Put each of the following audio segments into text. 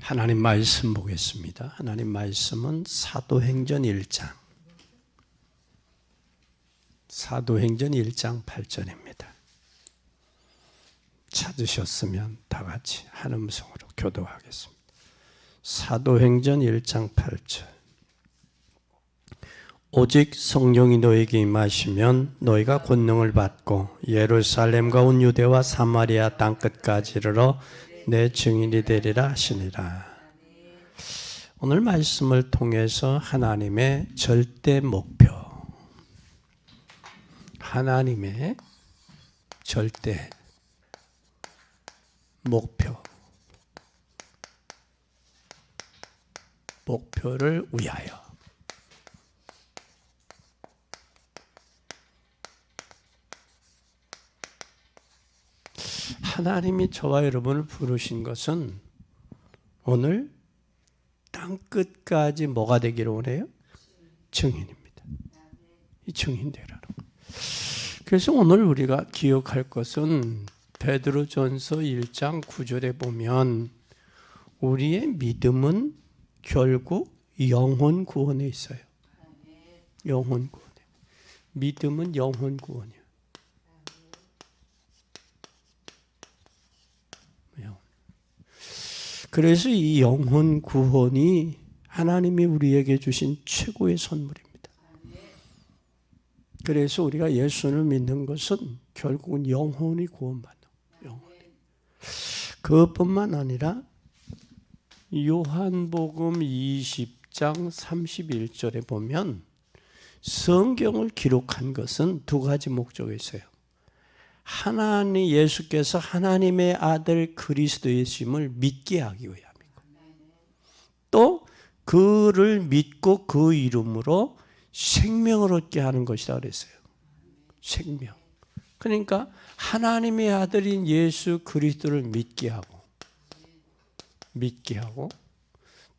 하나님 말씀 보겠습니다. 하나님 말씀은 사도행전 1장 8절입니다. 찾으셨으면 다 같이 한 음성으로 교도하겠습니다. 사도행전 1장 8절. 오직 성령이 너에게 임하시면 너희가 권능을 받고 예루살렘과 온 유대와 사마리아 땅끝까지 이르러 내 증인이 되리라 하시니라. 오늘 말씀을 통해서 하나님의 절대 목표, 하나님의 절대 목표를 위하여 하나님이 저와 여러분을 부르신 것은 오늘 땅끝까지 뭐가 되기를 원해요? 증인입니다. 이 증인 되라는 거. 그래서 오늘 우리가 기억할 것은 베드로전서 1장 9절에 보면 우리의 믿음은 결국 영혼 구원에 있어요. 영혼 구원에. 믿음은 영혼 구원이에요. 그래서 이 영혼 구원이 하나님이 우리에게 주신 최고의 선물입니다. 그래서 우리가 예수를 믿는 것은 결국은 영혼이 구원받는 거예요. 그것뿐만 아니라 요한복음 20장 31절에 보면 성경을 기록한 것은 두 가지 목적이 있어요. 하나님 예수께서 하나님의 아들 그리스도이심을 믿게 하기 위함이고, 또 그를 믿고 그 이름으로 생명을 얻게 하는 것이다 그랬어요. 생명. 그러니까 하나님의 아들인 예수 그리스도를 믿게 하고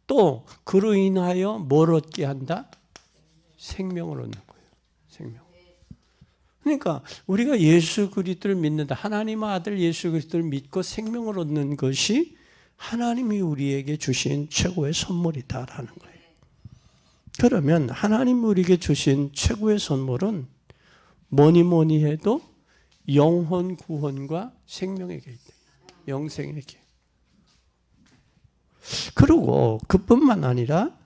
또 그로 인하여 뭘 얻게 한다? 생명을 얻는 거예요. 생명. 그러니까 우리가 예수 그리스도를 믿는다. 하나님의 아들 예수 그리스도를 믿고 생명을 얻는 것이 하나님이 우리에게 주신 최고의 선물이다라는 거예요. 그러면 하나님이 우리에게 주신 최고의 선물은 뭐니 해도 영혼 구원과 생명에게 있다. 영생에게. 그리고 그뿐만 아니라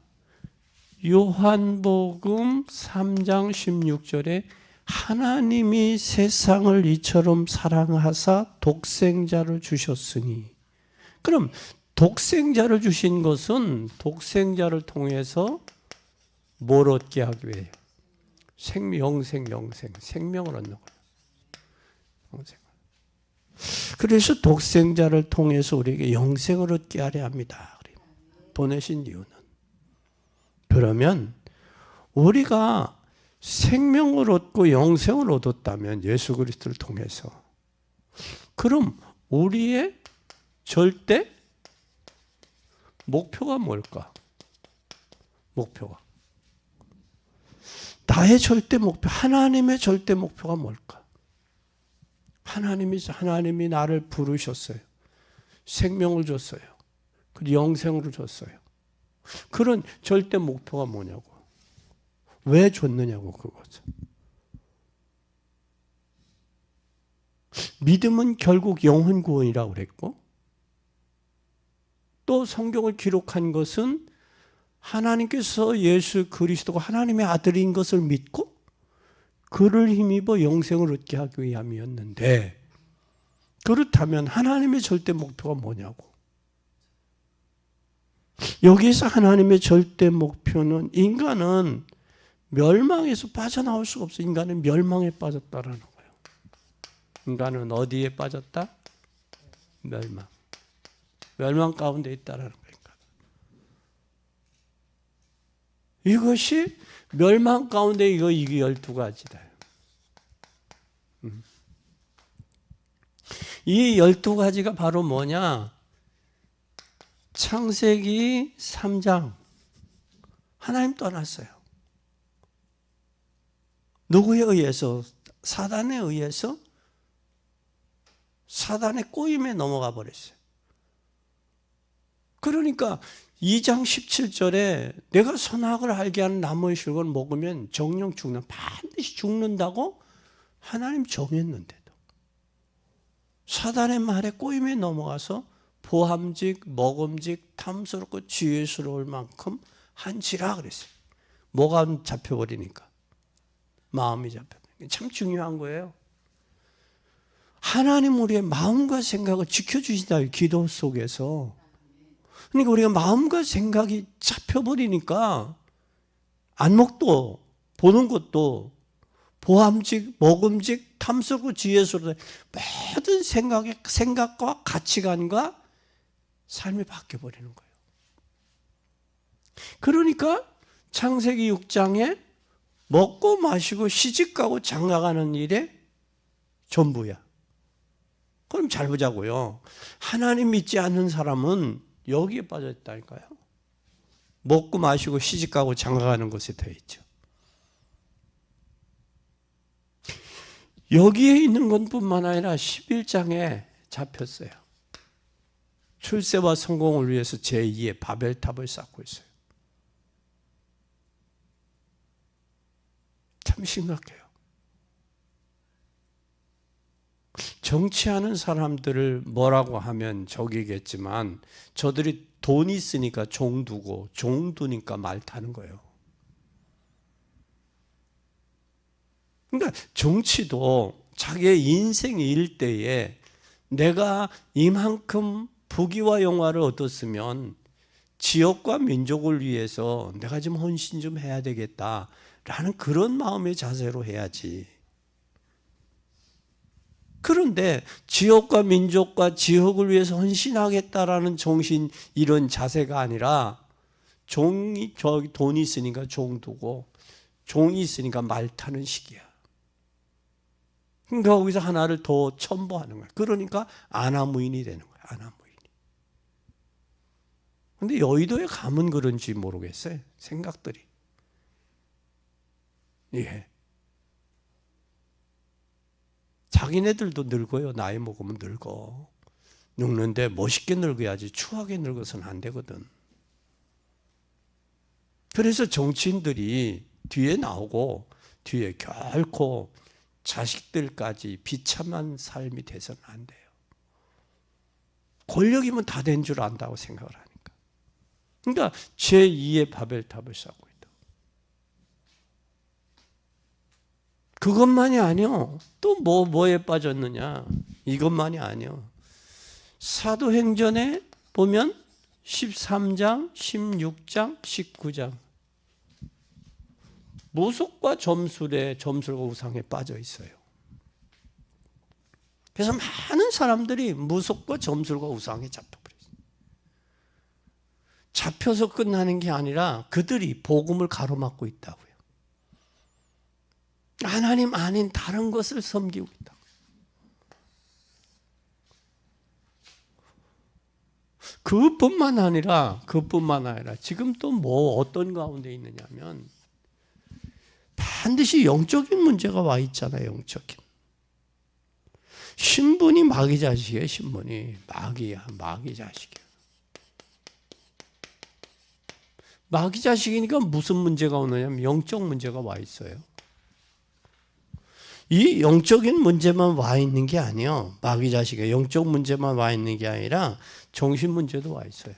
요한복음 3장 16절에 하나님이 세상을 이처럼 사랑하사 독생자를 주셨으니, 그럼 독생자를 주신 것은 독생자를 통해서 뭘 얻게 하기 위해요? 생명을 얻는 거예요. 그래서 독생자를 통해서 우리에게 영생을 얻게 하려 합니다. 보내신 이유는, 그러면 우리가 생명을 얻고 영생을 얻었다면 예수 그리스도를 통해서, 그럼 우리의 절대 목표가 뭘까? 나의 절대 목표, 하나님의 절대 목표가 뭘까? 하나님이 나를 부르셨어요. 생명을 줬어요. 그리고 영생을 줬어요. 그런 절대 목표가 뭐냐고. 왜 줬느냐고, 그거죠. 믿음은 결국 영혼 구원이라고 그랬고, 또 성경을 기록한 것은 하나님께서 예수 그리스도가 하나님의 아들인 것을 믿고 그를 힘입어 영생을 얻게 하기 위함이었는데, 그렇다면 하나님의 절대 목표가 뭐냐고. 여기서 하나님의 절대 목표는 인간은 멸망에서 빠져나올 수가 없어요. 인간은 멸망에 빠졌다라는 거예요. 인간은 어디에 빠졌다? 멸망 가운데 있다라는 거예요. 이것이 멸망 가운데 이게 12가지다. 이 12가지가 바로 뭐냐? 창세기 3장. 하나님 떠났어요. 누구에 의해서? 사단에 의해서 사단의 꼬임에 넘어가 버렸어요. 그러니까 2장 17절에 내가 선악을 알게 하는 나무의 실과를 먹으면 정령 죽는, 반드시 죽는다고 하나님 정했는데도 사단의 말에 꼬임에 넘어가서 보함직, 먹음직, 탐스럽고 지혜스러울 만큼 한지라 그랬어요. 뭐가 잡혀버리니까. 마음이 잡혀버리니까. 참 중요한 거예요. 하나님 우리의 마음과 생각을 지켜주신다, 기도 속에서. 그러니까 우리가 마음과 생각이 잡혀버리니까 안목도 보는 것도 보함직, 먹음직, 탐스럽고 지혜스러운 모든 생각과 가치관과 삶이 바뀌어버리는 거예요. 그러니까 창세기 6장에 먹고 마시고 시집가고 장가가는 일에 전부야. 그럼 잘 보자고요. 하나님 믿지 않는 사람은 여기에 빠져 있다니까요. 먹고 마시고 시집가고 장가가는 것에 더 있죠. 여기에 있는 것뿐만 아니라 11장에 잡혔어요. 출세와 성공을 위해서 제2의 바벨탑을 쌓고 있어요. 참 심각해요. 정치하는 사람들을 뭐라고 하면 적이겠지만 저들이 돈이 있으니까 종 두고 종 두니까 말 타는 거예요. 그러니까 정치도 자기의 인생 일대에 내가 이만큼 부귀와 영화를 얻었으면 지역과 민족을 위해서 내가 좀 헌신 좀 해야 되겠다라는 그런 마음의 자세로 해야지. 그런데 지역과 민족과 지역을 위해서 헌신하겠다라는 정신, 이런 자세가 아니라 종이 저기 돈이 있으니까 종 두고 종이 있으니까 말 타는 식이야. 그러니까 거기서 하나를 더 첨부하는 거야. 그러니까 아나무인이 되는 거야. 아나무인이. 근데 여의도에 가면 그런지 모르겠어요. 생각들이. 예. 자기네들도 늙어요. 나이 먹으면 늙어. 늙는데 멋있게 늙어야지 추하게 늙어서는 안 되거든. 그래서 정치인들이 뒤에 나오고 뒤에 결코 자식들까지 비참한 삶이 돼서는 안 돼요. 권력이면 다 된 줄 안다고 생각을 하니까. 그러니까 제2의 바벨탑을 쌓고 있다. 그것만이 아니요. 또 뭐에 빠졌느냐. 이것만이 아니요. 사도행전에 보면 13장, 16장, 19장 무속과 점술과 우상에 빠져 있어요. 그래서 많은 사람들이 무속과 점술과 우상에 잡혀버렸어요. 잡혀서 끝나는 게 아니라 그들이 복음을 가로막고 있다고요. 하나님 아닌 다른 것을 섬기고 있다고. 그뿐만 아니라 지금 또 뭐 어떤 가운데 있느냐면 반드시 영적인 문제가 와 있잖아요. 영적인. 신분이 마귀 자식이에요. 신분이 마귀야. 마귀 자식이야. 마귀 자식이니까 무슨 문제가 오느냐면 영적 문제가 와 있어요. 이 영적인 문제만 와 있는 게 아니에요. 마귀 자식의 영적 문제만 와 있는 게 아니라 정신 문제도 와 있어요.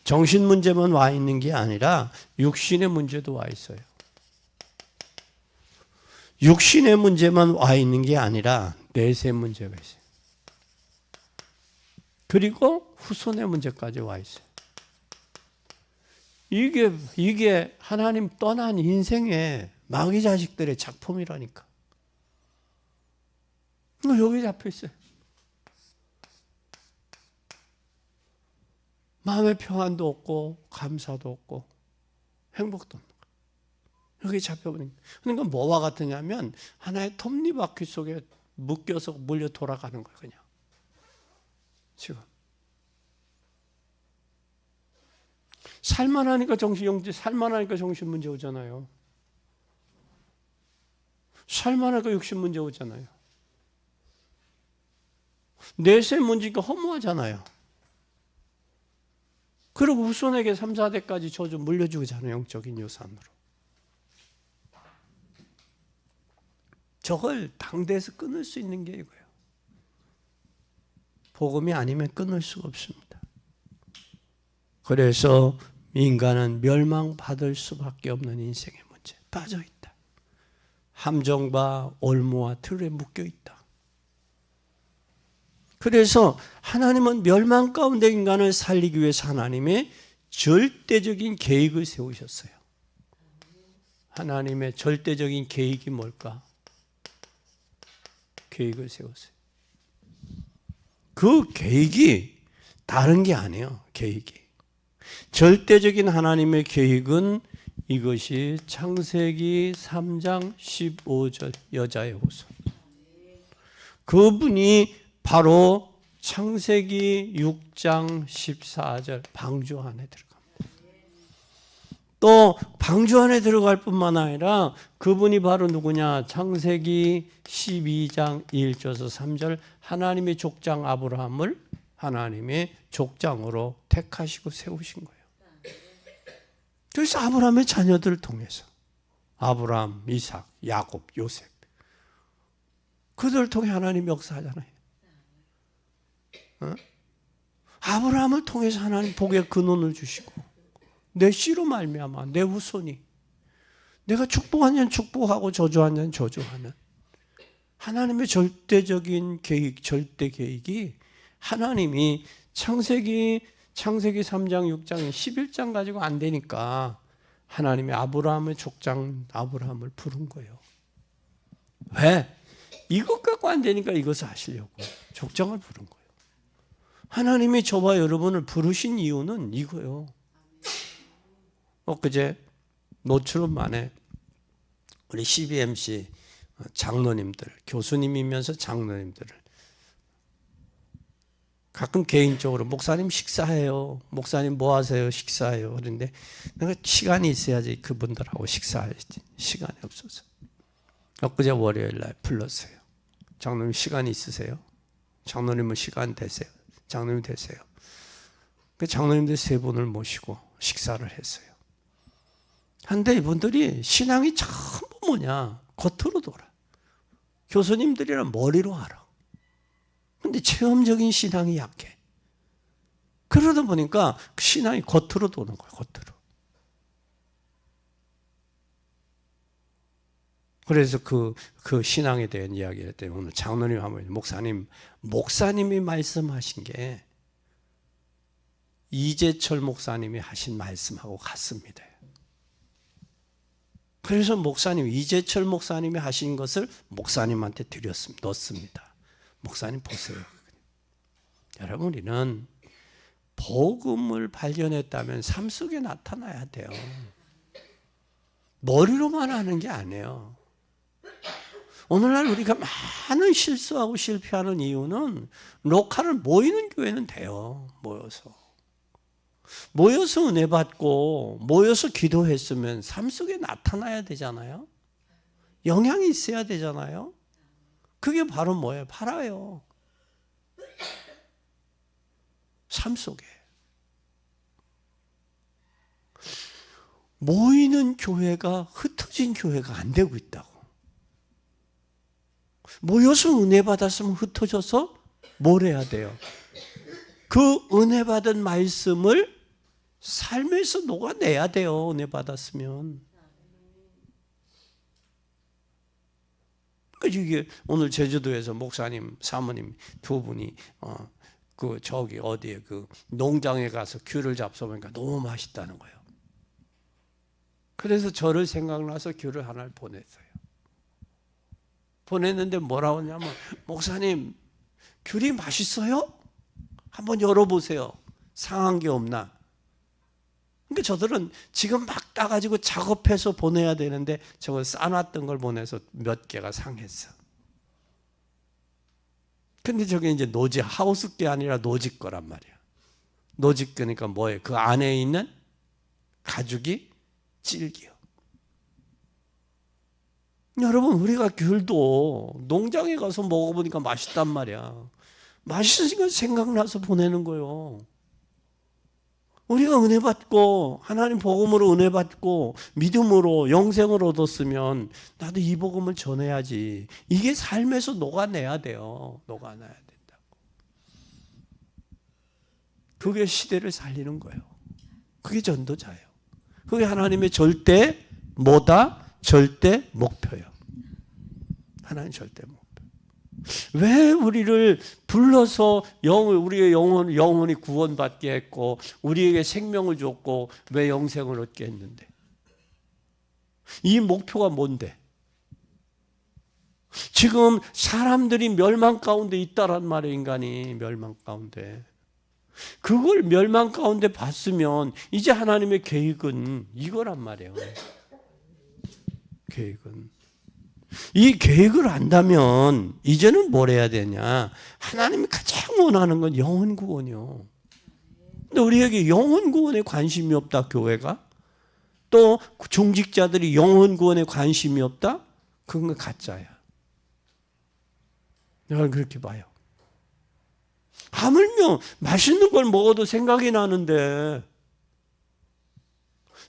정신 문제만 와 있는 게 아니라 육신의 문제도 와 있어요. 육신의 문제만 와 있는 게 아니라 내세 문제가 있어요. 그리고 후손의 문제까지 와 있어요. 이게 하나님 떠난 인생의 마귀 자식들의 작품이라니까. 여기 잡혀 있어요. 마음의 평안도 없고 감사도 없고 행복도 없는 거예요. 여기 잡혀버린 거예요. 그러니까 뭐와 같으냐면 하나의 톱니바퀴 속에 묶여서 물려 돌아가는 거예요. 그냥 지금 살만하니까 살만하니까 정신 문제 오잖아요. 살만하니까 육신 문제 오잖아요. 내세 문지니까 허무하잖아요. 그리고 후손에게 3, 4대까지 저주 물려주잖아요. 영적인 유산으로. 저걸 당대에서 끊을 수 있는 게 이거예요. 복음이 아니면 끊을 수가 없습니다. 그래서 인간은 멸망받을 수밖에 없는 인생의 문제 빠져있다. 함정과 올무와 틀에 묶여있다. 그래서 하나님은 멸망 가운데 인간을 살리기 위해서 하나님의 절대적인 계획을 세우셨어요. 하나님의 절대적인 계획이 뭘까? 계획을 세웠어요. 그 계획이 다른 게 아니에요. 계획이. 절대적인 하나님의 계획은 이것이 창세기 3장 15절 여자의 후손. 그분이 바로 창세기 6장 14절 방주 안에 들어갑니다. 또 방주 안에 들어갈 뿐만 아니라 그분이 바로 누구냐? 창세기 12장 1절에서 3절 하나님의 족장 아브라함을 하나님의 족장으로 택하시고 세우신 거예요. 그래서 아브라함의 자녀들을 통해서 아브라함, 이삭, 야곱, 요셉 그들을 통해 하나님 역사하잖아요. 아브라함을 통해서 하나님 복의 근원을 주시고 내 씨로 말미암아 내 후손이 내가 축복한 자는 축복하고 저주한 자는 저주하는 하나님의 절대적인 계획, 절대 계획이 하나님이 창세기 3장, 6장, 11장 가지고 안 되니까 하나님이 아브라함의 족장 아브라함을 부른 거예요. 왜? 이것 갖고 안 되니까 이것을 하시려고 족장을 부른 거예요. 하나님이 저와 여러분을 부르신 이유는 이거예요. 엊그제 노출업 만에 우리 CBMC 장로님들, 교수님이면서 장로님들을 가끔 개인적으로 목사님 식사해요. 목사님 뭐 하세요? 식사해요. 그런데 내가 시간이 있어야지 그분들하고 식사하지. 시간이 없어서. 엊그제 월요일 날 불렀어요. 장로님 시간 있으세요? 장로님은 시간 되세요? 장로님 되세요. 그 장로님들 세 분을 모시고 식사를 했어요. 한데 이분들이 신앙이 전부 뭐냐? 겉으로 돌아. 교수님들이란 머리로 알아. 근데 체험적인 신앙이 약해. 그러다 보니까 신앙이 겉으로 도는 거예요. 겉으로. 그래서 그 신앙에 대한 이야기를 때문에 오늘 장로님 하면 목사님이 말씀하신 게 이재철 목사님이 하신 말씀하고 같습니다. 그래서 이재철 목사님이 하신 것을 목사님한테 넣습니다. 목사님 보세요. 여러분 우리는 복음을 발견했다면 삶 속에 나타나야 돼요. 머리로만 하는 게 아니에요. 오늘날 우리가 많은 실수하고 실패하는 이유는 로컬을 모이는 교회는 돼요. 모여서 은혜 받고 모여서 기도했으면 삶 속에 나타나야 되잖아요. 영향이 있어야 되잖아요. 그게 바로 뭐예요? 팔아요. 삶 속에. 모이는 교회가 흩어진 교회가 안 되고 있다고. 모여서 은혜 받았으면 흩어져서 뭘 해야 돼요? 그 은혜 받은 말씀을 삶에서 녹아내야 돼요. 은혜 받았으면. 이게 오늘 제주도에서 목사님, 사모님 두 분이 어디에 농장에 가서 귤을 잡숴보니까 너무 맛있다는 거예요. 그래서 저를 생각나서 귤을 하나를 보냈어요. 보냈는데 뭐라고 하냐면 목사님 귤이 맛있어요? 한번 열어보세요. 상한 게 없나? 그러니까 저들은 지금 막 따가지고 작업해서 보내야 되는데 저걸 싸놨던 걸 보내서 몇 개가 상했어. 근데 저게 이제 하우스 게 아니라 노지 거란 말이야. 노지 거니까 뭐예요? 그 안에 있는 가죽이 질기요. 여러분 우리가 귤도 농장에 가서 먹어보니까 맛있단 말이야. 맛있으니까 생각나서 보내는 거예요. 우리가 은혜 받고 하나님 복음으로 은혜 받고 믿음으로 영생을 얻었으면 나도 이 복음을 전해야지. 이게 삶에서 녹아내야 돼요. 녹아내야 된다고. 그게 시대를 살리는 거예요. 그게 전도자예요. 그게 하나님의 절대 뭐다? 절대 목표예요. 하나님 절대 목표. 왜 우리를 불러서 우리의 영혼이 구원받게 했고 우리에게 생명을 줬고 왜 영생을 얻게 했는데? 이 목표가 뭔데? 지금 사람들이 멸망 가운데 있다란 말이에요. 인간이 멸망 가운데. 그걸 멸망 가운데 봤으면 이제 하나님의 계획은 이거란 말이에요. 계획은. 이 계획을 안다면 이제는 뭘 해야 되냐? 하나님이 가장 원하는 건 영혼 구원이요. 근데 우리에게 영혼 구원에 관심이 없다, 교회가? 또 중직자들이 영혼 구원에 관심이 없다? 그건 가짜야. 내가 그렇게 봐요. 하물며 맛있는 걸 먹어도 생각이 나는데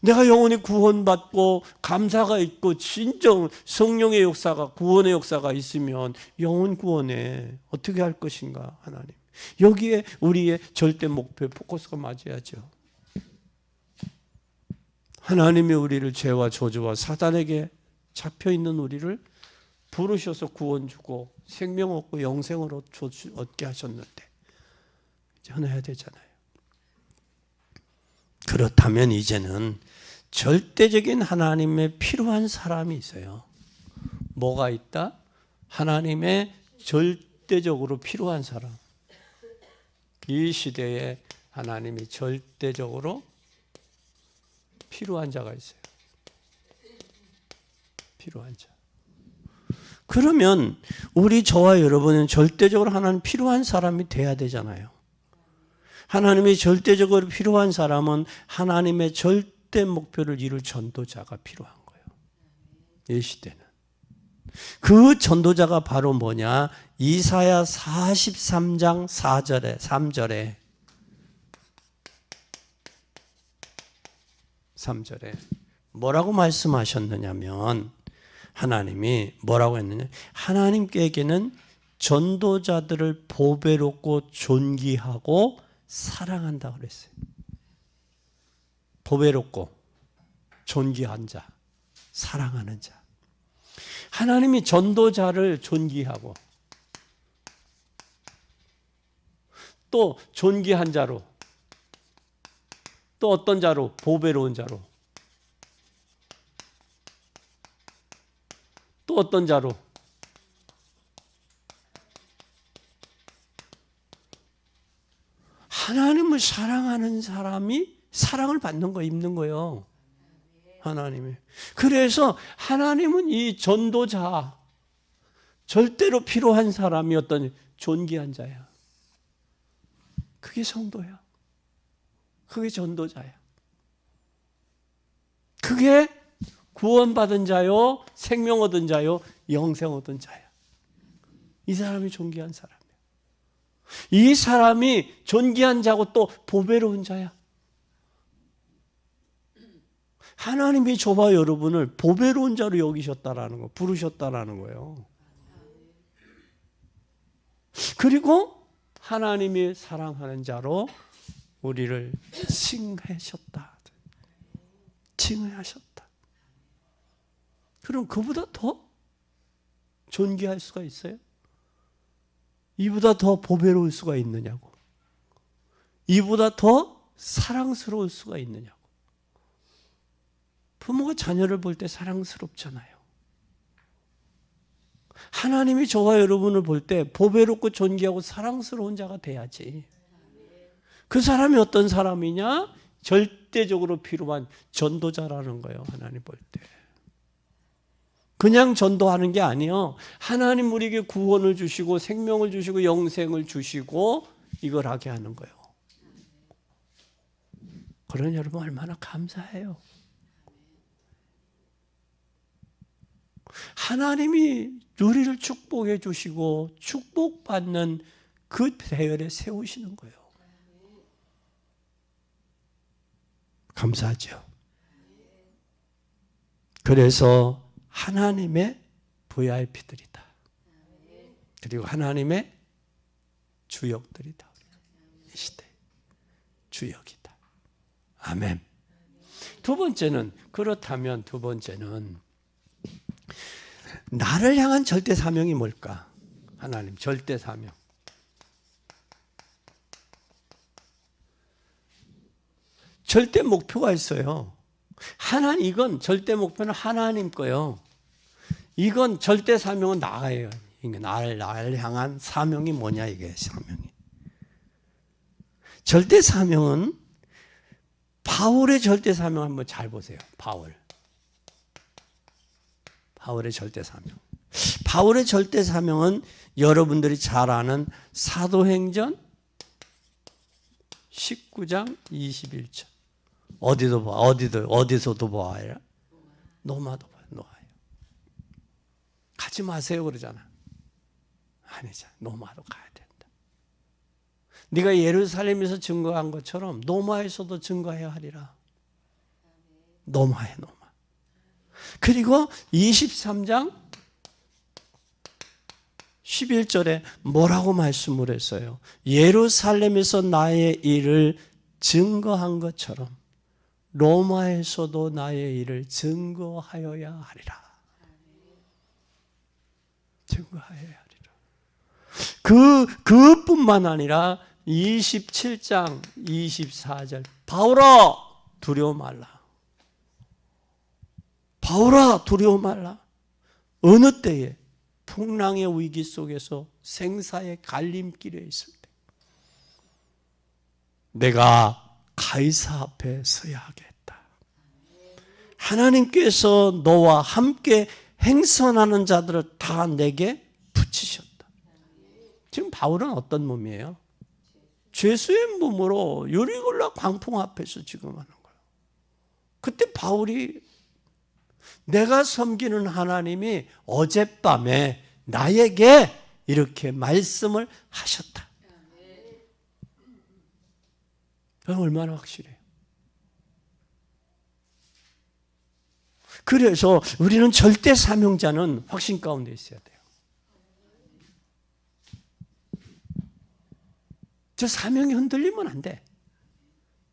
내가 영혼이 구원받고 감사가 있고 진정 성령의 역사가 구원의 역사가 있으면 영혼 구원에 어떻게 할 것인가 하나님. 여기에 우리의 절대 목표 포커스가 맞아야죠. 하나님이 우리를 죄와 저주와 사단에게 잡혀있는 우리를 부르셔서 구원 주고 생명 얻고 영생을 얻게 하셨는데 전해야 되잖아요. 그렇다면 이제는 절대적인 하나님의 필요한 사람이 있어요. 뭐가 있다? 하나님의 절대적으로 필요한 사람. 이 시대에 하나님이 절대적으로 필요한 자가 있어요. 필요한 자. 그러면 저와 여러분은 절대적으로 하나님 필요한 사람이 돼야 되잖아요. 하나님이 절대적으로 필요한 사람은 하나님의 절대 목표를 이룰 전도자가 필요한 거예요. 이 시대는. 그 전도자가 바로 뭐냐? 이사야 43장 4절에 3절에 뭐라고 말씀하셨느냐면 하나님이 뭐라고 했느냐? 하나님께게는 전도자들을 보배롭고 존귀하고 사랑한다 그랬어요. 보배롭고 존귀한 자, 사랑하는 자. 하나님이 전도자를 존귀하고 또 존귀한 자로 또 어떤 자로? 보배로운 자로 또 어떤 자로? 하나님을 사랑하는 사람이 사랑을 받는 거 입는 거예요. 하나님이. 그래서 하나님은 이 전도자 절대로 필요한 사람이 어떤 존귀한 자야. 그게 성도야. 그게 전도자야. 그게 구원받은 자요, 생명 얻은 자요, 영생 얻은 자야. 이 사람이 존귀한 사람이야. 이 사람이 존귀한 자고 또 보배로운 자야. 하나님이 저와 여러분을 보배로운 자로 여기셨다라는 거, 부르셨다라는 거예요. 그리고 하나님이 사랑하는 자로 우리를 칭하셨다. 칭하셨다. 그럼 그보다 더 존귀할 수가 있어요? 이보다 더 보배로울 수가 있느냐고. 이보다 더 사랑스러울 수가 있느냐고. 부모가 자녀를 볼 때 사랑스럽잖아요. 하나님이 저와 여러분을 볼 때 보배롭고 존귀하고 사랑스러운 자가 돼야지. 그 사람이 어떤 사람이냐? 절대적으로 필요한 전도자라는 거예요. 하나님 볼 때. 그냥 전도하는 게 아니에요. 하나님 우리에게 구원을 주시고 생명을 주시고 영생을 주시고 이걸 하게 하는 거예요. 그러니 여러분 얼마나 감사해요. 하나님이 우리를 축복해 주시고 축복받는 그 대열에 세우시는 거예요. 감사하죠. 그래서 하나님의 VIP들이다. 그리고 하나님의 주역들이다. 이 시대 주역이다. 아멘. 두 번째는, 그렇다면 두 번째는 나를 향한 절대 사명이 뭘까? 하나님 절대 사명. 절대 목표가 있어요. 이건 절대 목표는 하나님 거요. 이건 절대 사명은 나예요. 나를 향한 사명이 뭐냐, 이게 사명이. 절대 사명은 바울의 절대 사명 한번 잘 보세요. 바울의 절대 사명. 바울의 절대 사명은 여러분들이 잘 아는 사도행전 19장 21절. 어디서도 보아야 노마도 노아요. 가지 마세요 그러잖아. 아니죠. 노마도 가야 된다. 네가 예루살렘에서 증거한 것처럼 노마에서도 증거해야 하리라. 노마에 노마. 그리고 23장 11절에 뭐라고 말씀을 했어요? 예루살렘에서 나의 일을 증거한 것처럼 로마에서도 나의 일을 증거하여야 하리라. 증거하여야 하리라. 그뿐만 아니라 27장 24절 바울아 두려워 말라. 바울아 두려워 말라. 어느 때에? 풍랑의 위기 속에서 생사의 갈림길에 있을 때 내가 가이사 앞에 서야 하겠다. 하나님께서 너와 함께 행선하는 자들을 다 내게 붙이셨다. 지금 바울은 어떤 몸이에요? 죄수의 몸으로 유리굴라 광풍 앞에서 지금 하는 거예요. 그때 바울이 내가 섬기는 하나님이 어젯밤에 나에게 이렇게 말씀을 하셨다. 얼마나 확실해요. 그래서 우리는 절대 사명자는 확신 가운데 있어야 돼요. 저 사명이 흔들리면 안 돼.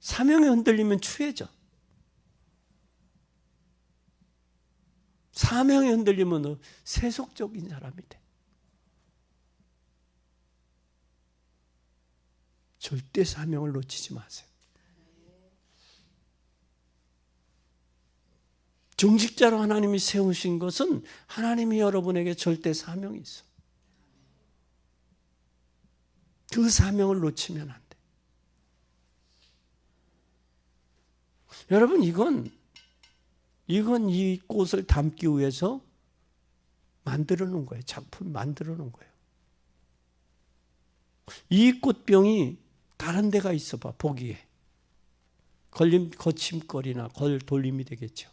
사명이 흔들리면 추해져. 사명이 흔들리면 세속적인 사람이 돼. 절대 사명을 놓치지 마세요. 중직자로 하나님이 세우신 것은 하나님이 여러분에게 절대 사명이 있어. 그 사명을 놓치면 안 돼. 여러분 이건 이 꽃을 담기 위해서 만들어 놓은 거예요. 작품 만들어 놓은 거예요. 이 꽃병이 다른 데가 있어 봐, 보기에. 거침거리나 돌림이 되겠죠.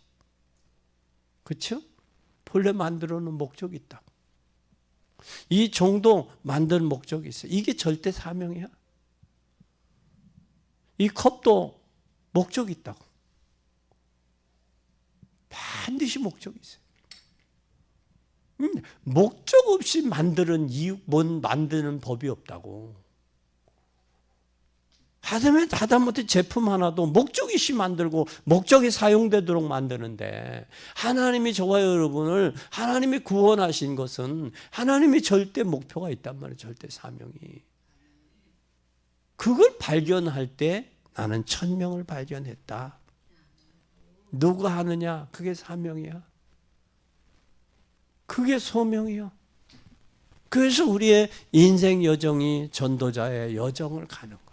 그렇죠? 본래 만들어 놓은 목적이 있다. 이 종도 만드는 목적이 있어요. 이게 절대 사명이야. 이 컵도 목적이 있다고. 반드시 목적이 있어요. 목적 없이 만드는 만드는 법이 없다고. 하다못해 제품 하나도 목적 있이 만들고 목적이 사용되도록 만드는데 하나님이 저와 여러분을 하나님이 구원하신 것은 하나님이 절대 목표가 있단 말이에요. 절대 사명이. 그걸 발견할 때 나는 천명을 발견했다. 누가 하느냐? 그게 사명이야. 그게 소명이야. 그래서 우리의 인생 여정이 전도자의 여정을 가는 거예요.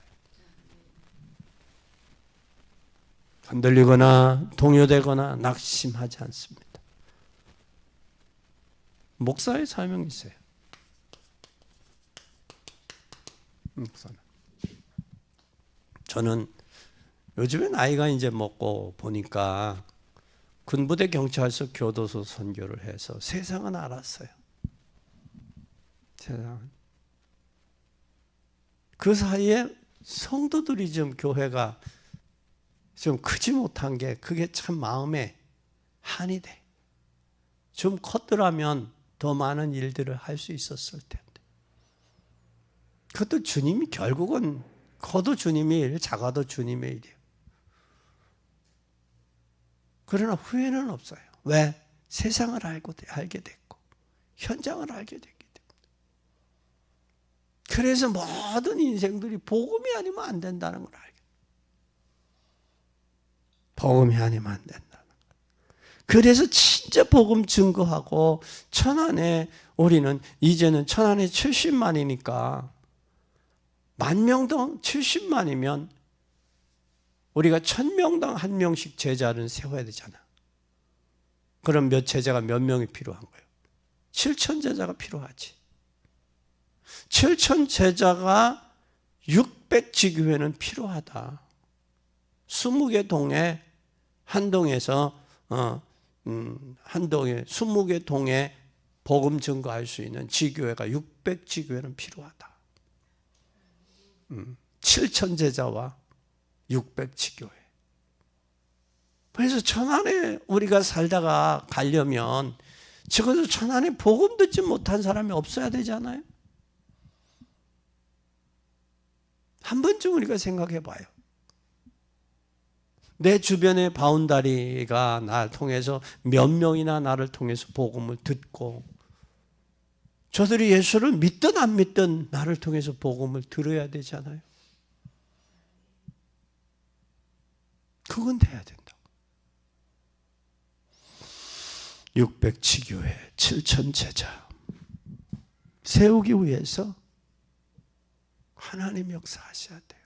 흔들리거나 동요되거나 낙심하지 않습니다. 목사의 사명이 있어요. 목사는. 저는 요즘에 나이가 이제 먹고 보니까 군부대 경찰서 교도소 선교를 해서 세상은 알았어요. 세상은. 그 사이에 성도들이 좀 교회가 좀 크지 못한 게 그게 참 마음에 한이 돼. 좀 컸더라면 더 많은 일들을 할 수 있었을 텐데. 그것도 주님이 결국은 커도 주님의 일, 작아도 주님의 일이에요. 그러나 후회는 없어요. 왜? 세상을 알게 됐고 현장을 알게 됐기 때문에. 그래서 모든 인생들이 복음이 아니면 안 된다는 걸 알게. 복음이 아니면 안 된다는 걸. 그래서 진짜 복음 증거하고 천안에 우리는 이제는 천안에 70만이니까 10,000명당 70만이면 우리가 1,000명당 한 명씩 제자를 세워야 되잖아. 그럼 제자가 몇 명이 필요한 거예요? 7,000 제자가 필요하지. 7,000 제자가 600지교회는 필요하다. 20개 동에 한 동에서 한 동에 20개 동에 복음 증거할 수 있는 지교회가 600지교회는 필요하다. 7,000 제자와 600지교회. 그래서 천안에 우리가 살다가 가려면 적어도 천안에 복음 듣지 못한 사람이 없어야 되잖아요. 한 번쯤 우리가 생각해 봐요. 내 주변의 바운다리가 나를 통해서 몇 명이나 나를 통해서 복음을 듣고 저들이 예수를 믿든 안 믿든 나를 통해서 복음을 들어야 되잖아요. 그건 돼야 된다. 600지교회 7,000 제자 세우기 위해서 하나님 역사하셔야 돼요.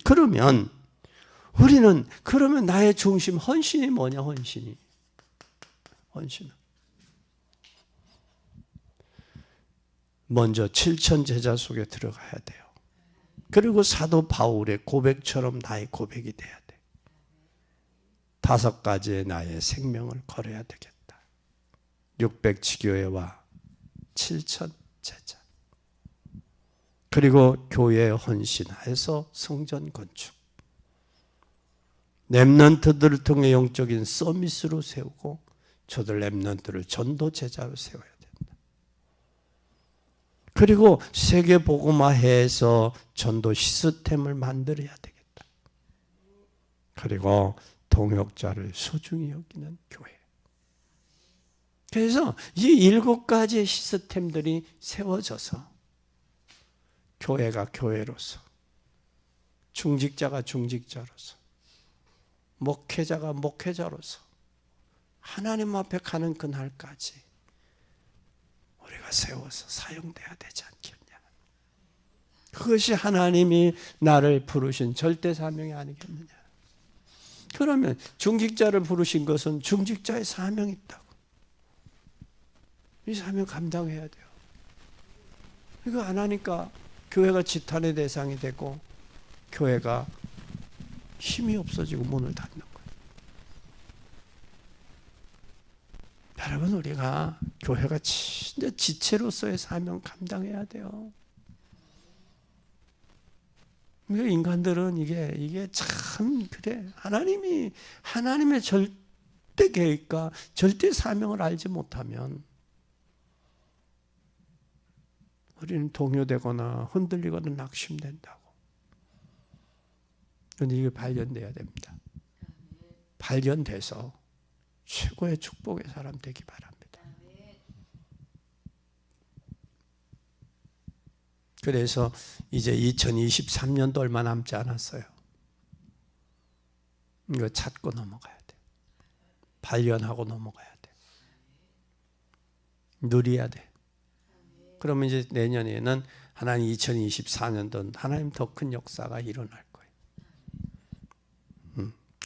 그러면 우리는 그러면 나의 중심 헌신이 뭐냐? 헌신은 먼저 7,000 제자 속에 들어가야 돼요. 그리고 사도 바울의 고백처럼 나의 고백이 돼야 돼. 5가지의 나의 생명을 걸어야 되겠다. 600지교회와 7,000 제자. 그리고 교회에 헌신해서 성전 건축. 렘넌트들을 통해 영적인 서밋으로 세우고 저들 렘넌트를 전도 제자로 세워야 된다. 그리고 세계 복음화해서 전도 시스템을 만들어야 되겠다. 그리고 동역자를 소중히 여기는 교회. 그래서 이 7가지의 시스템들이 세워져서 교회가 교회로서, 중직자가 중직자로서, 목회자가 목회자로서 하나님 앞에 가는 그날까지 우리가 세워서 사용돼야 되지 않겠냐. 그것이 하나님이 나를 부르신 절대 사명이 아니겠느냐. 그러면 중직자를 부르신 것은 중직자의 사명이 있다고. 이 사명 감당해야 돼요. 이거 안 하니까 교회가 지탄의 대상이 되고 교회가 힘이 없어지고 문을 닫는 거예요. 여러분, 우리가 교회가 진짜 지체로서의 사명 감당해야 돼요. 인간들은 이게 참 그래. 하나님의 절대 계획과 절대 사명을 알지 못하면 우리는 동요되거나 흔들리거나 낙심된다고. 그런데 이게 발견돼야 됩니다. 발견돼서 최고의 축복의 사람 되기 바랍니다. 그래서 이제 2023년도 얼마 남지 않았어요. 이거 찾고 넘어가야 돼. 발견하고 넘어가야 돼. 누려야 돼. 그러면 이제 내년에는 하나님 2024년도 하나님 더 큰 역사가 일어날 거예요.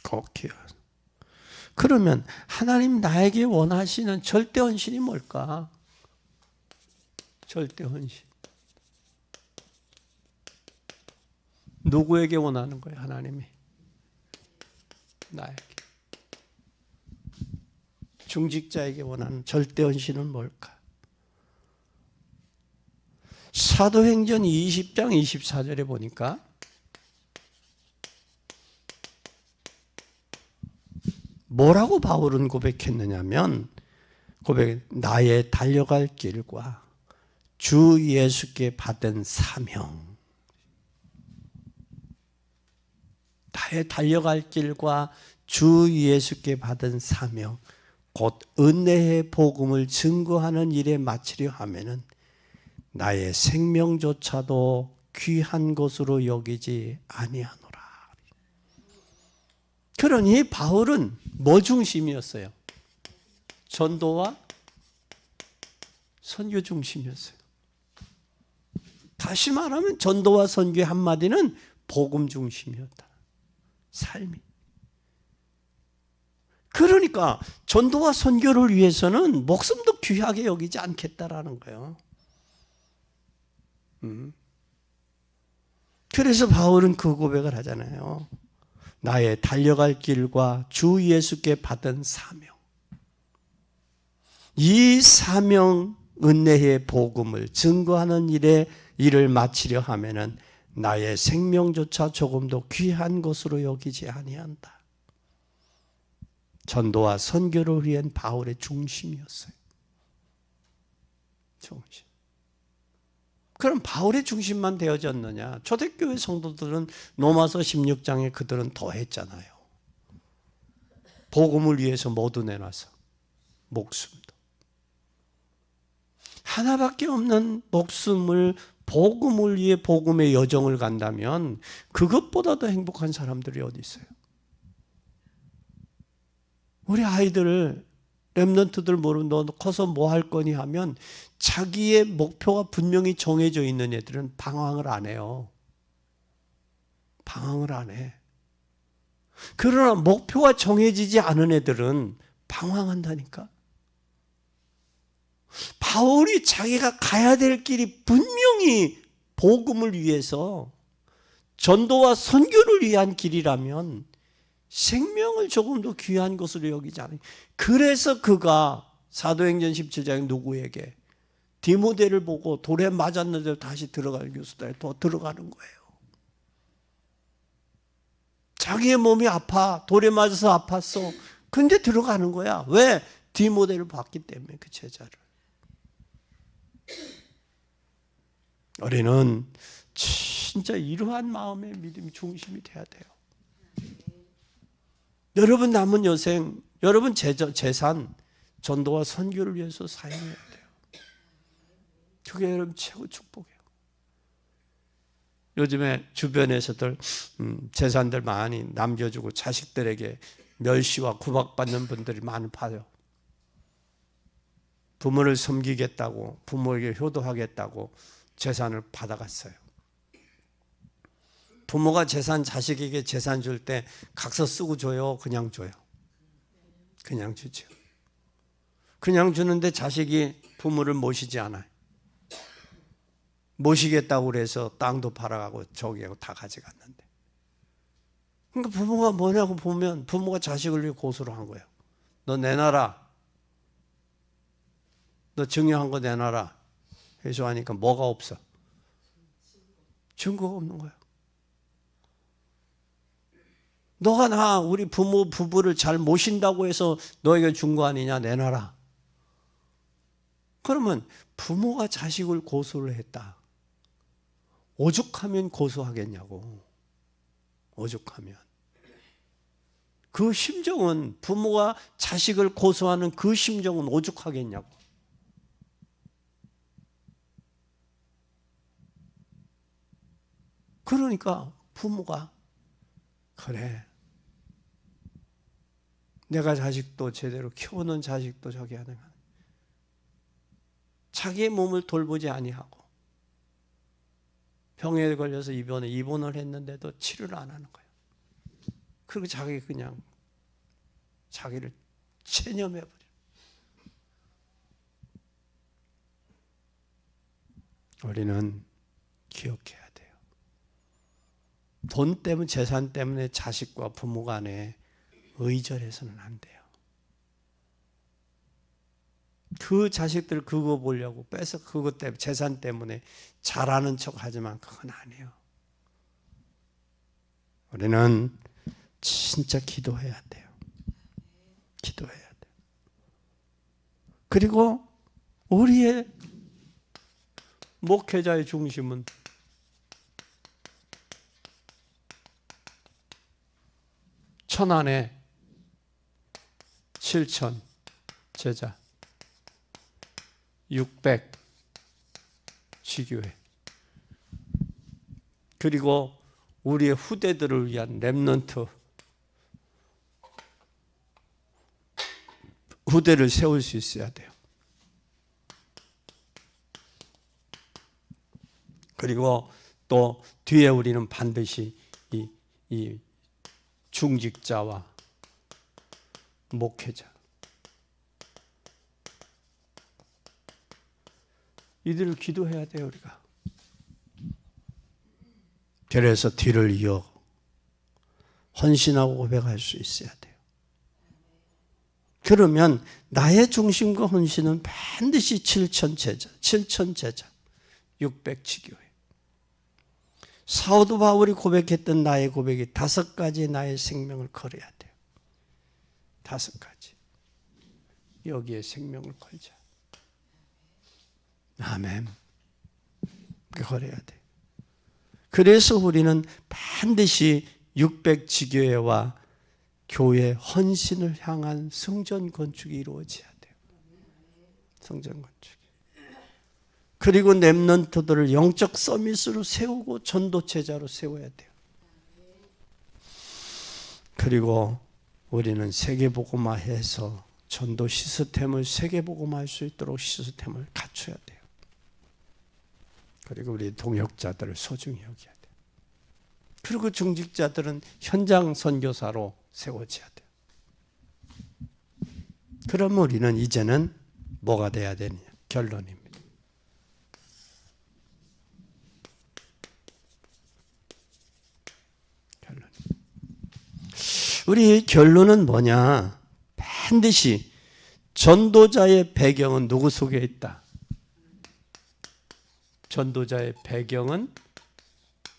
꼭 기억. 그러면 하나님 나에게 원하시는 절대 헌신이 뭘까? 절대 헌신. 누구에게 원하는 거예요, 하나님이? 나에게. 중직자에게 원하는 절대 헌신은 뭘까? 사도행전 20장 24절에 보니까 뭐라고 바울은 고백했느냐면 나의 달려갈 길과 주 예수께 받은 사명, 나의 달려갈 길과 주 예수께 받은 사명, 곧 은혜의 복음을 증거하는 일에 마치려 하면은 나의 생명조차도 귀한 것으로 여기지 아니하노라. 그러니 바울은 뭐 중심이었어요? 전도와 선교 중심이었어요. 다시 말하면 전도와 선교의 한마디는 복음 중심이었다. 삶이. 그러니까 전도와 선교를 위해서는 목숨도 귀하게 여기지 않겠다라는 거예요. 그래서 바울은 그 고백을 하잖아요. 나의 달려갈 길과 주 예수께 받은 사명. 이 사명 은혜의 복음을 증거하는 일을 마치려 하면은 나의 생명조차 조금도 귀한 것으로 여기지 아니한다. 전도와 선교를 위한 바울의 중심이었어요. 중심. 그럼 바울의 중심만 되어졌느냐? 초대교회 성도들은 로마서 16장에 그들은 더했잖아요. 복음을 위해서 모두 내놔서 목숨도. 하나밖에 없는 목숨을 복음을 위해 복음의 여정을 간다면 그것보다 더 행복한 사람들이 어디 있어요? 우리 아이들을 렘넌트들 모르면 너 커서 뭐 할 거니 하면 자기의 목표가 분명히 정해져 있는 애들은 방황을 안 해요. 방황을 안 해. 그러나 목표가 정해지지 않은 애들은 방황한다니까. 바울이 자기가 가야 될 길이 분명히 복음을 위해서 전도와 선교를 위한 길이라면 생명을 조금 더 귀한 것으로 여기지 않아요. 그래서 그가 사도행전 17장에 누구에게 디모데를 보고 돌에 맞았는데 다시 들어갈 교수들에 더 들어가는 거예요. 자기의 몸이 아파, 돌에 맞아서 아팠어. 근데 들어가는 거야. 왜? 디모데를 봤기 때문에 그 제자를. 우리는 진짜 이러한 마음의 믿음이 중심이 돼야 돼요. 여러분 남은 여생, 여러분 재산, 전도와 선교를 위해서 사용해야 돼요. 그게 여러분 최고 축복이에요. 요즘에 주변에서들 재산들 많이 남겨주고 자식들에게 멸시와 구박받는 분들이 많이 봐요. 부모를 섬기겠다고, 부모에게 효도하겠다고 재산을 받아갔어요. 부모가 자식에게 재산 줄 때 각서 쓰고 줘요? 그냥 줘요? 그냥 주죠. 그냥 주는데 자식이 부모를 모시지 않아요. 모시겠다고 그래서 땅도 팔아가고 저기하고 다 가져갔는데. 그러니까 부모가 뭐냐고 보면 부모가 자식을 위해 고소를 한 거예요. 너 내놔라. 너 증여한 거 내놔라. 해서 하니까 뭐가 없어? 증거가 없는 거야. 너가 우리 부부를 잘 모신다고 해서 너에게 준 거 아니냐? 내놔라. 그러면 부모가 자식을 고소를 했다. 오죽하면 고소하겠냐고. 오죽하면. 그 심정은, 부모가 자식을 고소하는 그 심정은 오죽하겠냐고. 그러니까 부모가 그래. 내가 자식도 제대로 키우는 자식도 저기 하는 거야. 자기의 몸을 돌보지 아니하고 병에 걸려서 입원을 했는데도 치료를 안 하는 거예요. 그리고 그냥 자기를 체념해버려. 우리는 기억해야 돼요. 돈 때문에, 재산 때문에 자식과 부모 간에 의절해서는 안 돼요. 그 자식들 그거 보려고 뺏어 그것 때문에 재산 때문에 잘하는 척 하지만 그건 아니에요. 우리는 진짜 기도해야 돼요. 기도해야 돼요. 그리고 우리의 목회자의 중심은 천안에 7천 제자 600 지교회 그리고 우리의 후대들을 위한 렘넌트 후대를 세울 수 있어야 돼요. 그리고 또 뒤에 우리는 반드시 이 중직자와 목회자 이들을 기도해야 돼요. 우리가 그래서 뒤를 이어 헌신하고 고백할 수 있어야 돼요. 그러면 나의 중심과 헌신은 반드시 7천 제자 600 지교회 사도 바울이 고백했던 나의 고백이 5가지 나의 생명을 걸어야 돼요. 5가지 여기에 생명을 걸자. 아멘. 걸어야 돼. 그래서 우리는 반드시 600 지교회와 교회 헌신을 향한 성전 건축이 이루어져야 돼요. 성전 건축. 그리고 렘넌트들을 영적 서밋으로 세우고 전도체자로 세워야 돼요. 그리고 우리는 세계복음화해서 전도 시스템을 세계복음화할 수 있도록 시스템을 갖춰야 돼요. 그리고 우리 동역자들을 소중히 여겨야 돼요. 그리고 중직자들은 현장 선교사로 세워져야 돼요. 그럼 우리는 이제는 뭐가 돼야 되느냐? 결론입니다. 우리 결론은 뭐냐? 반드시 전도자의 배경은 누구 속에 있다? 전도자의 배경은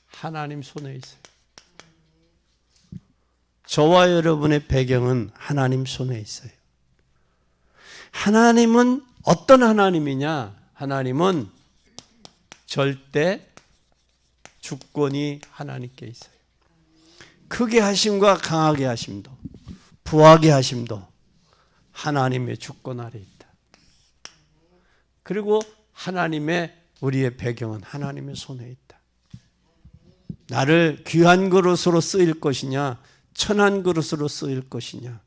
하나님 손에 있어요. 저와 여러분의 배경은 하나님 손에 있어요. 하나님은 어떤 하나님이냐? 하나님은 절대 주권이 하나님께 있어요. 크게 하심과 강하게 하심도 부하게 하심도 하나님의 주권 아래 있다. 그리고 하나님의 우리의 배경은 하나님의 손에 있다. 나를 귀한 그릇으로 쓰일 것이냐 천한 그릇으로 쓰일 것이냐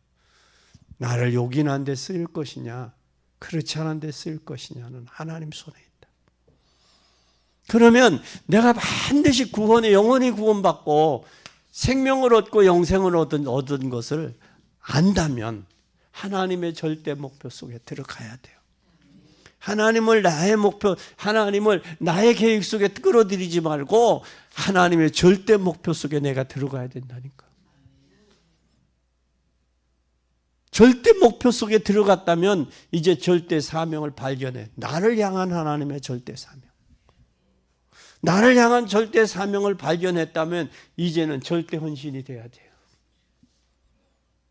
나를 요긴한 데 쓰일 것이냐 그렇지 않은 데 쓰일 것이냐는 하나님 손에 있다. 그러면 내가 반드시 구원에 영원히 구원받고 생명을 얻고 영생을 얻은 것을 안다면 하나님의 절대 목표 속에 들어가야 돼요. 하나님을 나의 목표, 하나님을 나의 계획 속에 끌어들이지 말고 하나님의 절대 목표 속에 내가 들어가야 된다니까. 절대 목표 속에 들어갔다면 이제 절대 사명을 발견해. 나를 향한 하나님의 절대 사명. 나를 향한 절대 사명을 발견했다면 이제는 절대 헌신이 돼야 돼요.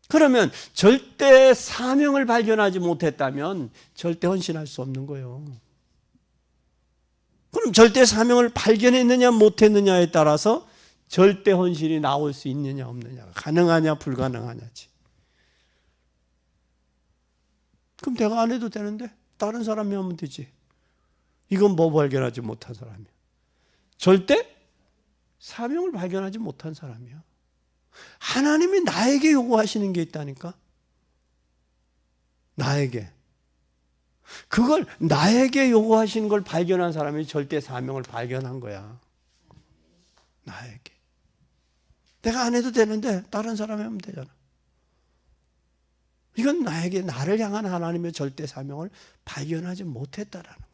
그러면 절대 사명을 발견하지 못했다면 절대 헌신할 수 없는 거예요. 그럼 절대 사명을 발견했느냐 못했느냐에 따라서 절대 헌신이 나올 수 있느냐 없느냐, 가능하냐 불가능하냐지. 그럼 내가 안 해도 되는데 다른 사람이 하면 되지. 이건 뭐 발견하지 못한 사람이야. 절대 사명을 발견하지 못한 사람이야. 하나님이 나에게 요구하시는 게 있다니까. 나에게. 그걸 나에게 요구하시는 걸 발견한 사람이 절대 사명을 발견한 거야. 나에게. 내가 안 해도 되는데 다른 사람이 하면 되잖아. 이건 나에게 나를 향한 하나님의 절대 사명을 발견하지 못했다라는 거야.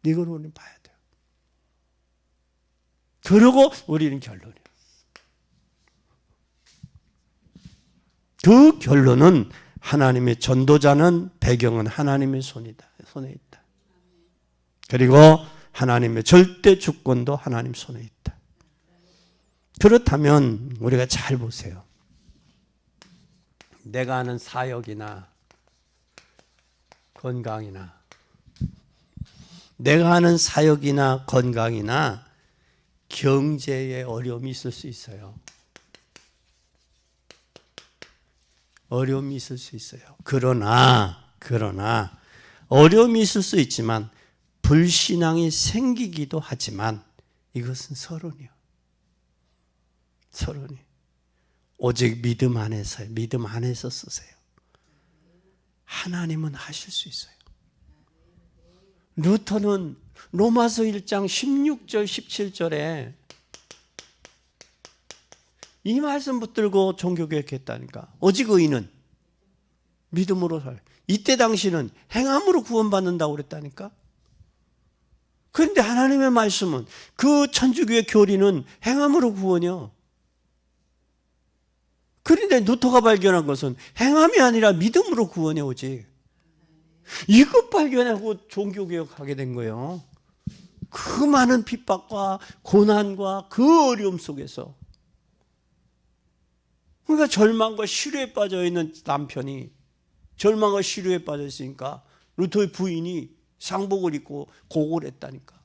이걸 우리는 봐야 돼요. 그러고 우리는 결론이에요. 그 결론은 하나님의 전도자는 배경은 하나님의 손에 있다. 그리고 하나님의 절대 주권도 하나님 손에 있다. 그렇다면 우리가 잘 보세요. 내가 하는 사역이나 건강이나 내가 하는 사역이나 건강이나 경제에 어려움이 있을 수 있어요. 어려움이 있을 수 있어요. 그러나 어려움이 있을 수 있지만 불신앙이 생기기도 하지만 이것은 서론이요. 서론이. 오직 믿음 안에서 쓰세요. 하나님은 하실 수 있어요. 루터는 로마서 1장 16절 17절에 이 말씀 붙들고 종교개혁했다니까. 오직 의인은 믿음으로 살. 이때 당시는 행함으로 구원받는다고 그랬다니까. 그런데 하나님의 말씀은 그 천주교의 교리는 행함으로 구원이요. 그런데 루터가 발견한 것은 행함이 아니라 믿음으로 구원해 오지. 이것 발견하고 종교개혁하게 된 거예요. 그 많은 핍박과 고난과 그 어려움 속에서. 그러니까 절망과 시류에 빠져 있는 남편이 절망과 시류에 빠져 있으니까 루터의 부인이 상복을 입고 고고를 했다니까.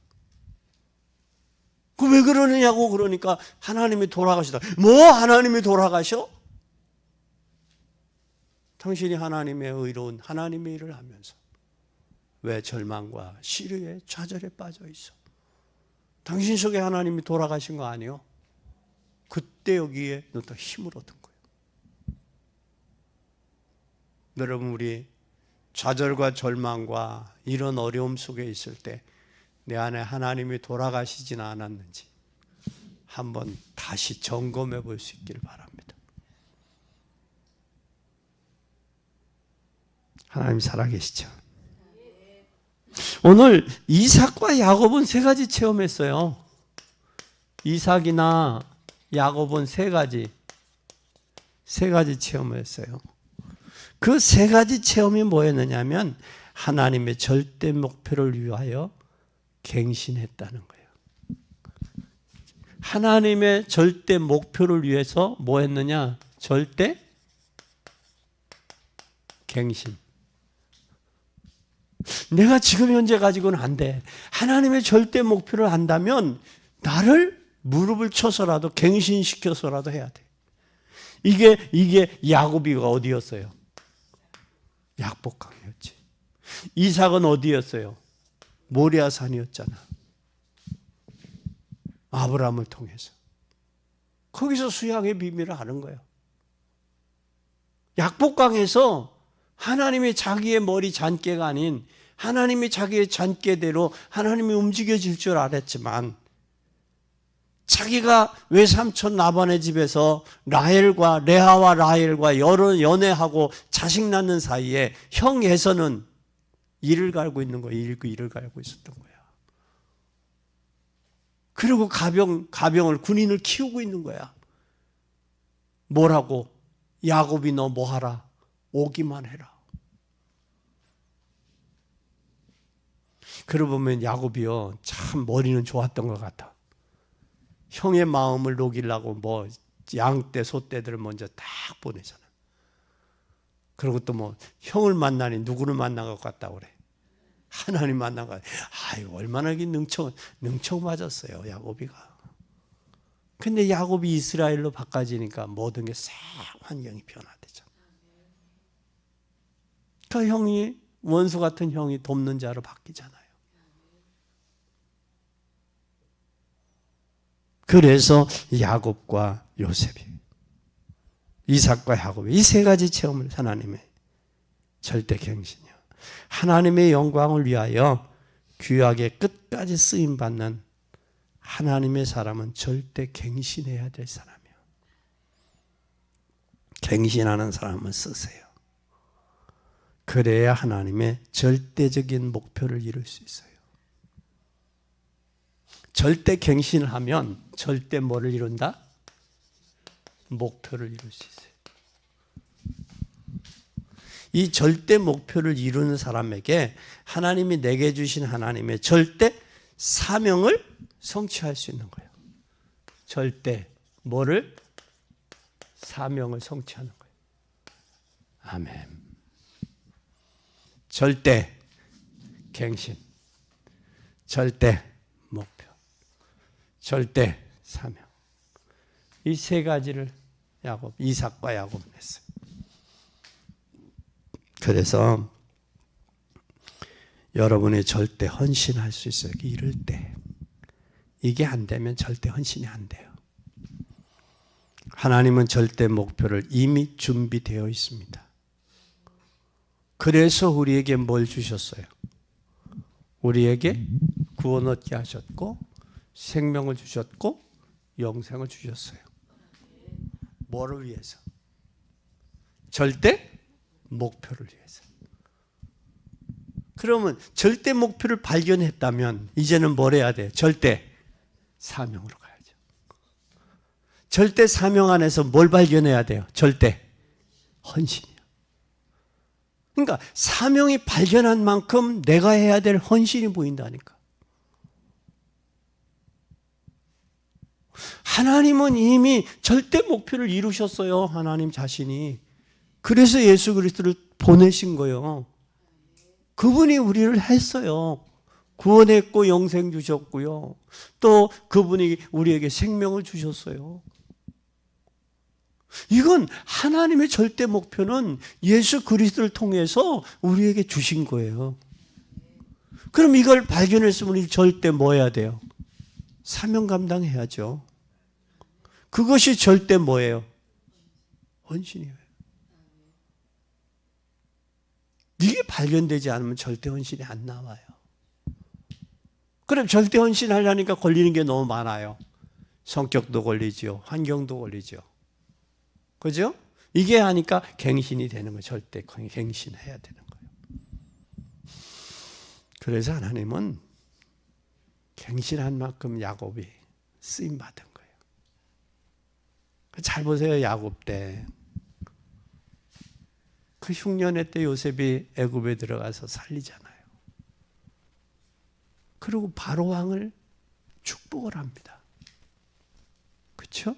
그 왜 그러느냐고 그러니까 하나님이 돌아가시다. 뭐 하나님이 돌아가셔? 당신이 하나님의 의로운 하나님의 일을 하면서 왜 절망과 시류에 좌절에 빠져 있어? 당신 속에 하나님이 돌아가신 거 아니요? 그때 여기에 너 더 힘을 얻은 거예요. 여러분, 우리 좌절과 절망과 이런 어려움 속에 있을 때 내 안에 하나님이 돌아가시지는 않았는지 한번 다시 점검해 볼 수 있기를 바랍니다. 하나님 살아계시죠? 오늘 이삭과 야곱은 세 가지 체험했어요. 이삭이나 야곱은 세 가지 체험을 했어요. 그 세 가지 체험이 뭐였느냐면 하나님의 절대 목표를 위하여 갱신했다는 거예요. 하나님의 절대 목표를 위해서 뭐 했느냐? 절대 갱신. 내가 지금 현재 가지고는 안 돼. 하나님의 절대 목표를 안다면 나를 무릎을 쳐서라도 갱신시켜서라도 해야 돼. 이게 야곱이가 어디였어요? 약복강이었지. 이삭은 어디였어요? 모리아산이었잖아. 아브라함을 통해서. 거기서 수양의 비밀을 아는 거예요. 약복강에서 하나님이 자기의 머리 잔깨가 아닌 하나님이 자기의 잔깨대로 하나님이 움직여질 줄 알았지만 자기가 외삼촌 라반의 집에서 레아와 라헬과 연애하고 자식 낳는 사이에 형 에서는 이를 갈고 있는 거야. 이를 갈고 있었던 거야. 그리고 가병을 군인을 키우고 있는 거야. 뭐라고? 야곱이 너 뭐하라? 오기만 해라. 그러고 보면 야곱이요 참 머리는 좋았던 것 같아. 형의 마음을 녹이려고 양떼 소떼들을 먼저 딱 보내잖아. 그리고 또 형을 만나니 누구를 만난 것 같다고 그래. 하나님 만난 것 같아. 아이고 얼마나 능청 맞았어요 야곱이가. 근데 야곱이 이스라엘로 바꿔지니까 모든 게 싹 환경이 변화되잖아. 그 형이 원수 같은 형이 돕는 자로 바뀌잖아요. 그래서 야곱과 요셉이 이삭과 야곱이 이 세 가지 체험을 하나님의 절대 갱신이요. 하나님의 영광을 위하여 귀하게 끝까지 쓰임받는 하나님의 사람은 절대 갱신해야 될 사람이에요. 갱신하는 사람을 쓰세요. 그래야 하나님의 절대적인 목표를 이룰 수 있어요. 절대 갱신을 하면 절대 뭐를 이룬다? 목표를 이룰 수 있어요. 이 절대 목표를 이루는 사람에게 하나님이 내게 주신 하나님의 절대 사명을 성취할 수 있는 거예요. 절대 뭐를? 사명을 성취하는 거예요. 아멘. 절대 갱신, 절대 목표, 절대 사명. 이 세 가지를 이삭과 야곱은 했어요. 그래서 여러분이 절대 헌신할 수 있어요. 이럴 때. 이게 안 되면 절대 헌신이 안 돼요. 하나님은 절대 목표를 이미 준비되어 있습니다. 그래서 우리에게 뭘 주셨어요? 우리에게 구원 얻게 하셨고 생명을 주셨고 영생을 주셨어요. 뭐를 위해서? 절대 목표를 위해서. 그러면 절대 목표를 발견했다면 이제는 뭘 해야 돼요? 절대 사명으로 가야죠. 절대 사명 안에서 뭘 발견해야 돼요? 절대 헌신이요. 그러니까 사명이 발견한 만큼 내가 해야 될 헌신이 보인다니까. 하나님은 이미 절대 목표를 이루셨어요. 하나님 자신이. 그래서 예수 그리스도를 보내신 거예요. 그분이 우리를 했어요. 구원했고 영생 주셨고요. 또 그분이 우리에게 생명을 주셨어요. 이건 하나님의 절대 목표는 예수 그리스도를 통해서 우리에게 주신 거예요. 그럼 이걸 발견했으면 우리 절대 뭐 해야 돼요? 사명 감당해야죠. 그것이 절대 뭐예요? 헌신이에요. 이게 발견되지 않으면 절대 헌신이 안 나와요. 그럼 절대 헌신 하려니까 걸리는 게 너무 많아요. 성격도 걸리죠. 환경도 걸리죠. 그죠? 이게 하니까 갱신이 되는 거예요. 절대 갱신해야 되는 거예요. 그래서 하나님은 갱신한 만큼 야곱이 쓰임 받은 거예요. 잘 보세요. 야곱 때. 그 흉년의 때 요셉이 애굽에 들어가서 살리잖아요. 그리고 바로 왕을 축복을 합니다. 그렇죠?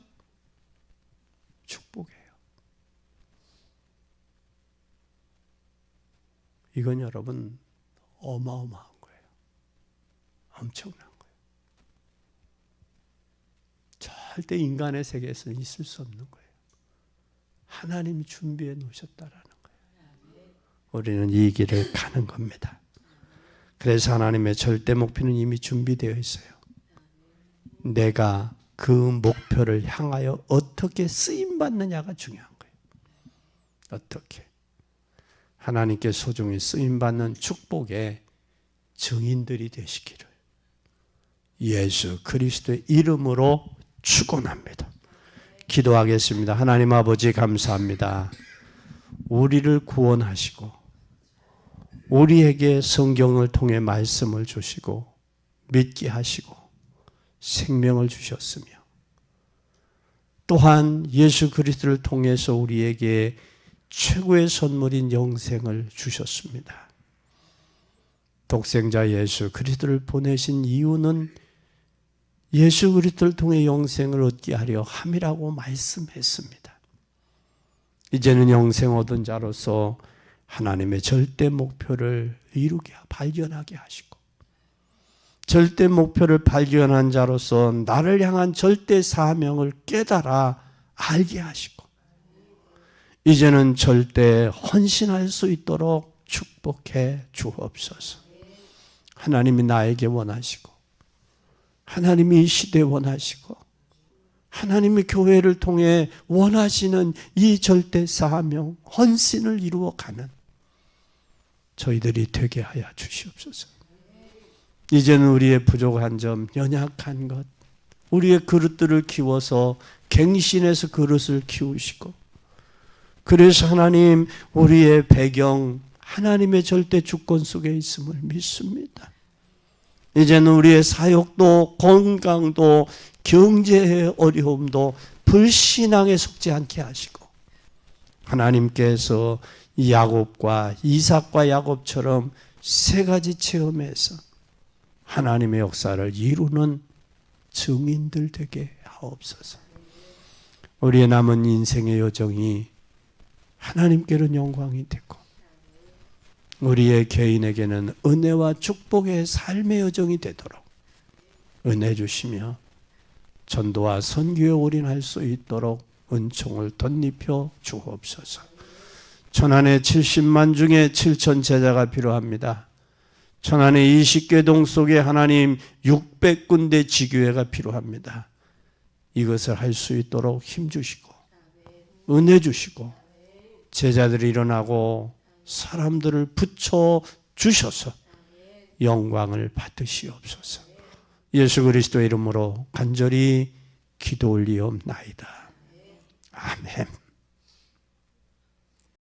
축복이에요. 이건 여러분 어마어마한 거예요. 엄청난 거예요. 절대 인간의 세계에서는 있을 수 없는 거예요. 하나님이 준비해 놓으셨다라는 거예요. 우리는 이 길을 가는 겁니다. 그래서 하나님의 절대 목표는 이미 준비되어 있어요. 내가 그 목표를 향하여 어떻게 쓰임받느냐가 중요한 거예요. 어떻게. 하나님께 소중히 쓰임받는 축복의 증인들이 되시기를 예수 그리스도의 이름으로 축원합니다. 기도하겠습니다. 하나님 아버지 감사합니다. 우리를 구원하시고 우리에게 성경을 통해 말씀을 주시고 믿게 하시고 생명을 주셨으며 또한 예수 그리스도를 통해서 우리에게 최고의 선물인 영생을 주셨습니다. 독생자 예수 그리스도를 보내신 이유는 예수 그리스도를 통해 영생을 얻게 하려 함이라고 말씀했습니다. 이제는 영생 얻은 자로서 하나님의 절대 목표를 이루게 발견하게 하시고 절대 목표를 발견한 자로서 나를 향한 절대 사명을 깨달아 알게 하시고 이제는 절대 헌신할 수 있도록 축복해 주옵소서. 하나님이 나에게 원하시고 하나님이 이 시대에 원하시고 하나님의 교회를 통해 원하시는 이 절대 사명, 헌신을 이루어가는 저희들이 되게 하여 주시옵소서. 이제는 우리의 부족한 점, 연약한 것, 우리의 그릇들을 키워서 갱신해서 그릇을 키우시고 그래서 하나님 우리의 배경, 하나님의 절대 주권 속에 있음을 믿습니다. 이제는 우리의 사역도 건강도 경제의 어려움도 불신앙에 속지 않게 하시고 하나님께서 야곱과 이삭과 야곱처럼 세 가지 체험에서 하나님의 역사를 이루는 증인들 되게 하옵소서. 우리의 남은 인생의 여정이 하나님께는 영광이 되고 우리의 개인에게는 은혜와 축복의 삶의 여정이 되도록 은혜 주시며 전도와 선교에 올인할 수 있도록 은총을 덧입혀 주옵소서. 천안에 70만 중에 7천 제자가 필요합니다. 천안의 20개동 속에 하나님 600군데 지교회가 필요합니다. 이것을 할 수 있도록 힘주시고 은혜 주시고 제자들이 일어나고 사람들을 붙여 주셔서 영광을 받으시옵소서. 예수 그리스도의 이름으로 간절히 기도 올리옵나이다. 아멘.